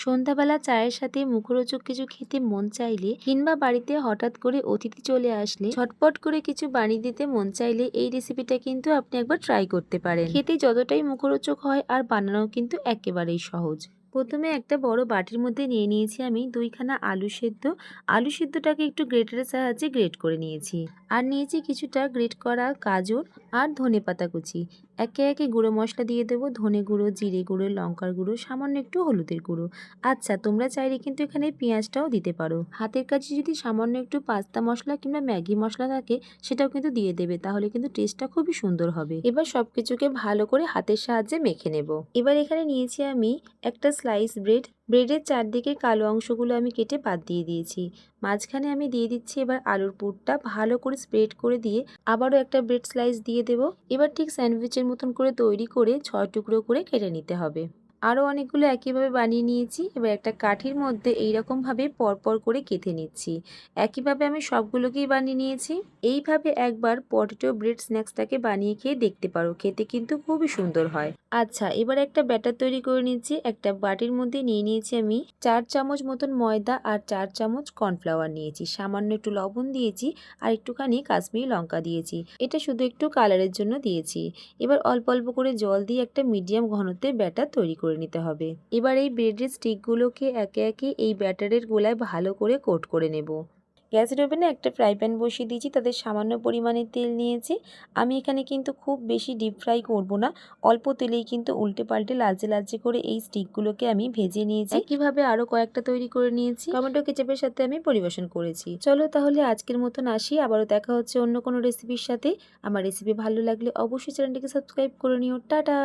সন্ধ্যাবেলা চায়ের সাথে মুখরোচক কিছু খেতে মন চাইলে কিংবা বাড়িতে হঠাৎ করে অতিথি চলে আসলে ঝটপট করে কিছু বানিয়ে দিতে মন চাইলে এই রেসিপিটা কিন্তু আপনি একবার ট্রাই করতে পারেন। খেতে যতটাই মুখরোচক হয় আর বানানো কিন্তু একেবারেই সহজ। প্রথমে একটা বড় বাটির মধ্যে নিয়ে নিয়েছি আমি 2খানা আলু সেদ্ধ। আলু সেদ্ধটাকে একটু গ্রেটারের সাহায্যে গ্রেট করে নিয়েছি। আর নিয়েছি কিছুটা গ্রেট করা গাজর আর ধনেপাতা কুচি। একে একে গুঁড়ো মশলা দিয়ে দেবো, ধনে গুঁড়ো, জিরে গুঁড়ো, লঙ্কার গুঁড়ো, সামান্য একটু হলুদের গুঁড়ো। আচ্ছা, তোমরা চাইলে কিন্তু এখানে পেঁয়াজটাও দিতে পারো। হাতের কাছে যদি সামান্য একটু পাস্তা মশলা কিংবা ম্যাগি মশলা থাকে সেটাও কিন্তু দিয়ে দেবে, তাহলে কিন্তু টেস্টটা খুবই সুন্দর হবে। এবার সবকিছুকে ভালো করে হাতের সাহায্যে মেখে নেব। এবার এখানে নিয়েছি আমি একটা স্লাইস ব্রেড। ব্রেডের চারদিকের কালো অংশগুলো আমি কেটে বাদ দিয়ে দিয়েছি। মাঝখানে আমি দিয়ে দিচ্ছি এবার আলুর পুরটা ভালো করে স্প্রেড করে দিয়ে আবারও একটা ব্রেড স্লাইস দিয়ে দেব। এবার ঠিক স্যান্ডউইচের মতন করে তৈরি করে 6 টুকরো করে কেটে নিতে হবে। আরও অনেকগুলো একইভাবে বানিয়ে নিয়েছি। এবার একটা কাঠির মধ্যে এইরকমভাবে পরপর করে কেটে নিচ্ছি। একইভাবে আমি সবগুলোকেই বানিয়ে নিয়েছি। এইভাবে একবার পটেটো ব্রেড স্ন্যাক্সটাকে বানিয়ে খেয়ে দেখতে পারো, খেতে কিন্তু খুবই সুন্দর হয়। আচ্ছা, এবার একটা ব্যাটার তৈরি করে নিচ্ছি। একটা বাটির মধ্যে নিয়ে নিয়েছি আমি 4 চামচ মতন ময়দা আর 4 চামচ কর্নফ্লাওয়ার নিয়েছি। সামান্য একটু লবণ দিয়েছি আর একটুখানি কাশ্মীরি লঙ্কা দিয়েছি। এটা শুধু একটু কালারের জন্য দিয়েছি। এবার অল্প অল্প করে জল দিয়ে একটা মিডিয়াম ঘনত্বের ব্যাটার তৈরি করে নিতে হবে। এবার এই ব্রেডের স্টিকগুলোকে একে একে এই ব্যাটারের গোলায় ভালো করে কোট করে নেব। গ্যাসের ওভেনে একটা ফ্রাই প্যান বসিয়ে দিয়েছি, তাতে সামান্য পরিমাণে তেল নিয়েছি। আমি এখানে কিন্তু খুব বেশি ডিপ ফ্রাই করব না, অল্প তেলেই কিন্তু উল্টে পাল্টে লালচে লালচে করে এই স্টিকগুলোকে আমি ভেজে নিয়েছি। একইভাবে আরও কয়েকটা তৈরি করে নিয়েছি। টমেটো কেচাপের সাথে আমি পরিবেশন করেছি। চলো তাহলে আজকের মতন আসি, আবারও দেখা হচ্ছে অন্য কোনো রেসিপির সাথে। আমার রেসিপি ভালো লাগলে অবশ্যই চ্যানেলটিকে সাবস্ক্রাইব করে নিও। টাটা।